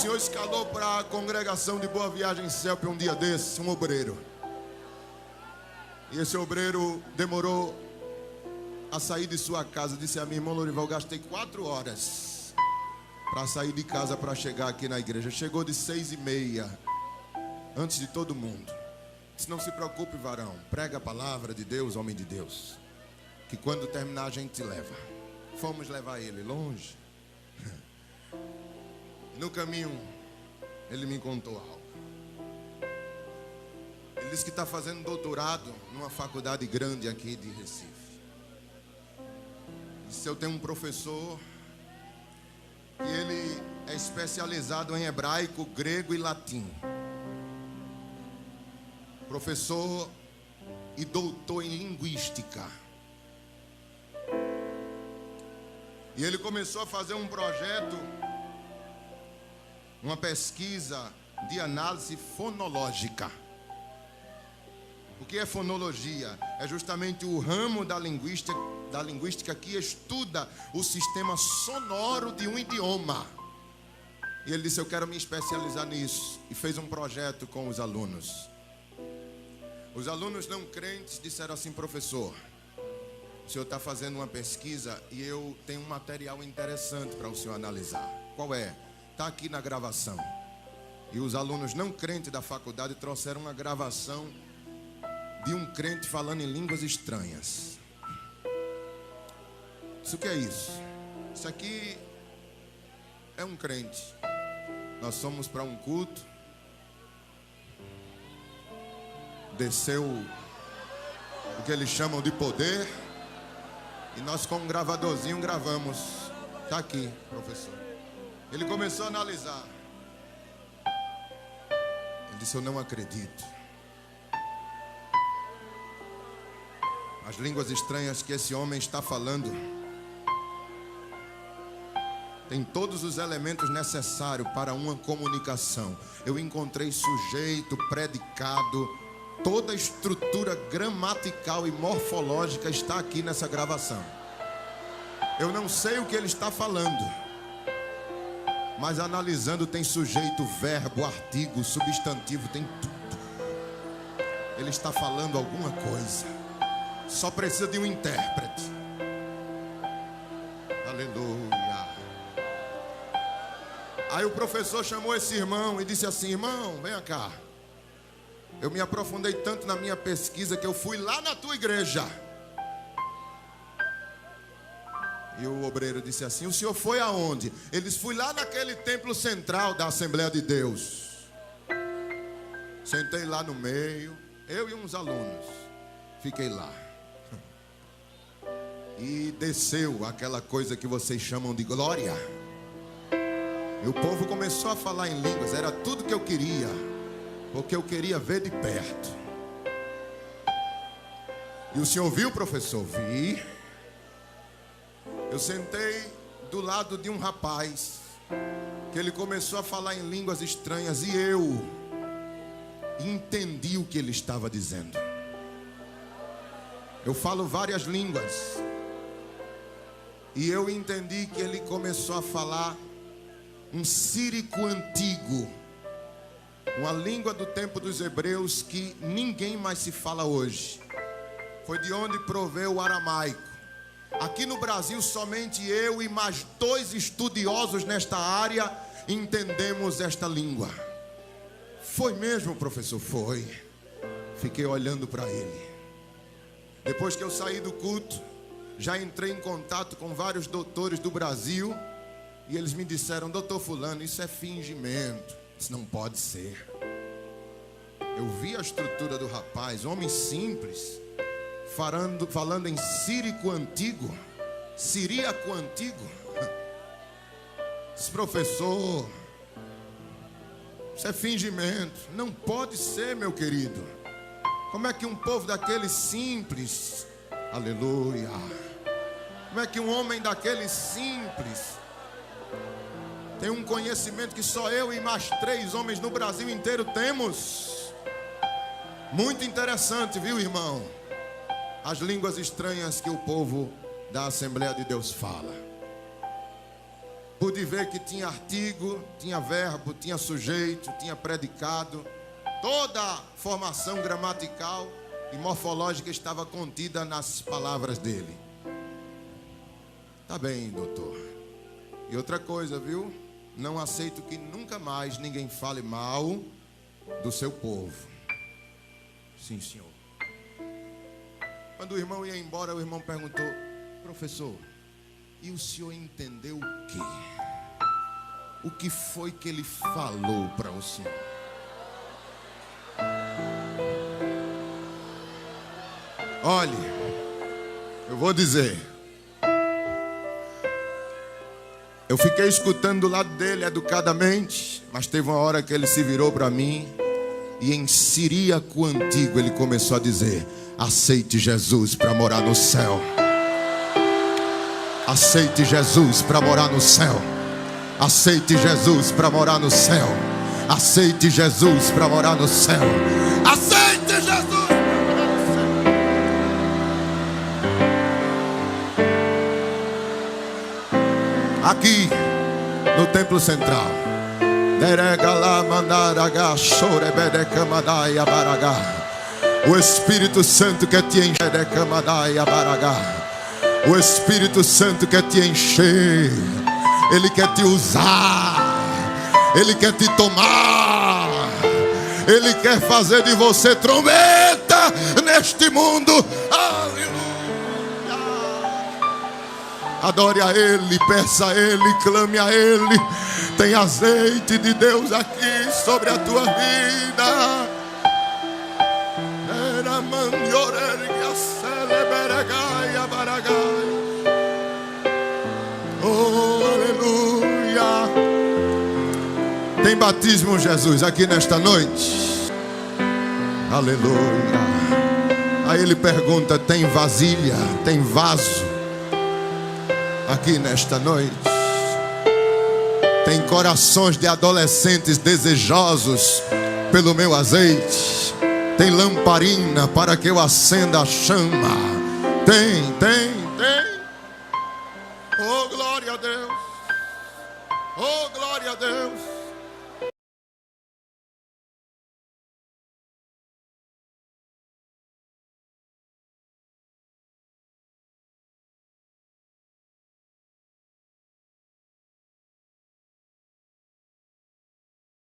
Senhor escalou para a congregação de Boa Viagem CELP um dia desses, um obreiro. E esse obreiro demorou a sair de sua casa. Disse a minha irmã Lorival, gastei 4 horas para sair de casa para chegar aqui na igreja. Chegou de 6h30, antes de todo mundo. Disse, não se preocupe, varão, prega a palavra de Deus, homem de Deus, que quando terminar a gente te leva. Fomos levar ele longe. No caminho, ele me contou algo. Ele disse que está fazendo doutorado numa faculdade grande aqui de Recife. Disse, eu tenho um professor que ele é especializado em hebraico, grego e latim. Professor e doutor em linguística. E ele começou a fazer um projeto, uma pesquisa de análise fonológica. O que é fonologia? É justamente o ramo da linguística que estuda o sistema sonoro de um idioma. E ele disse, eu quero me especializar nisso. E fez um projeto com os alunos. Os alunos não crentes disseram assim, professor, o senhor está fazendo uma pesquisa e eu tenho um material interessante para o senhor analisar. Qual é? Está aqui na gravação. E os alunos não crentes da faculdade trouxeram uma gravação de um crente falando em línguas estranhas. Isso que é isso? Isso aqui é um crente. Nós fomos para um culto. Desceu o que eles chamam de poder. E nós com um gravadorzinho gravamos. Está aqui, professor. Ele começou a analisar. Ele disse, eu não acredito. As línguas estranhas que esse homem está falando tem todos os elementos necessários para uma comunicação. Eu encontrei sujeito, predicado, toda a estrutura gramatical e morfológica está aqui nessa gravação. Eu não sei o que ele está falando, mas analisando tem sujeito, verbo, artigo, substantivo, tem tudo. Ele está falando alguma coisa. Só precisa de um intérprete. Aleluia. Aí o professor chamou esse irmão e disse assim, irmão, venha cá. Eu me aprofundei tanto na minha pesquisa que eu fui lá na tua igreja. E o obreiro disse assim, o senhor foi aonde? Ele disse, fui lá naquele templo central da Assembleia de Deus. Sentei lá no meio, eu e uns alunos. Fiquei lá. E desceu aquela coisa que vocês chamam de glória. E o povo começou a falar em línguas. Era tudo que eu queria, porque eu queria ver de perto. E o senhor viu, professor? Vi. Eu sentei do lado de um rapaz que ele começou a falar em línguas estranhas. E eu entendi o que ele estava dizendo. Eu falo várias línguas. E eu entendi que ele começou a falar um sírico antigo, uma língua do tempo dos hebreus que ninguém mais se fala hoje. Foi de onde proveu o aramaico. Aqui no Brasil somente eu e mais 2 estudiosos nesta área entendemos esta língua. Foi mesmo, professor? Foi. Fiquei olhando para ele. Depois que eu saí do culto, já entrei em contato com vários doutores do Brasil. E eles me disseram, doutor fulano, isso é fingimento. Isso não pode ser. Eu vi a estrutura do rapaz, homem simples, falando em sírico antigo, siríaco antigo. Esse professor, isso é fingimento. Não pode ser, meu querido. Como é que um povo daquele simples, aleluia, como é que um homem daquele simples tem um conhecimento que só eu e mais 3 homens no Brasil inteiro temos? Muito interessante, viu, irmão? As línguas estranhas que o povo da Assembleia de Deus fala. pude ver que tinha artigo, tinha verbo, tinha sujeito, tinha predicado. Toda a formação gramatical e morfológica estava contida nas palavras dele. Tá bem, doutor. E outra coisa, viu? Não aceito que nunca mais ninguém fale mal do seu povo. Sim, senhor. Quando o irmão ia embora, o irmão perguntou: professor, e o senhor entendeu o quê? O que foi que ele falou para o senhor? Olhe, eu vou dizer. Eu fiquei escutando do lado dele educadamente, mas teve uma hora que ele se virou para mim e em siríaco antigo ele começou a dizer: aceite Jesus para morar no céu. Aceite Jesus para morar no céu. Aceite Jesus para morar no céu. Aceite Jesus para morar no céu. Aceite Jesus para morar no céu. Aqui no templo central, o Espírito Santo quer te encher. O Espírito Santo quer te encher. Ele quer te usar. Ele quer te tomar. Ele quer fazer de você trombeta neste mundo. Aleluia. Adore a Ele, peça a Ele, clame a Ele. Tem azeite de Deus aqui sobre a tua vida. Oh, aleluia. Tem batismo, Jesus, aqui nesta noite. Aleluia. Aí ele pergunta: tem vasilha, tem vaso aqui nesta noite? Tem corações de adolescentes desejosos pelo meu azeite? Tem lamparina para que eu acenda a chama? Tem. Oh, glória a Deus. Oh, glória a Deus.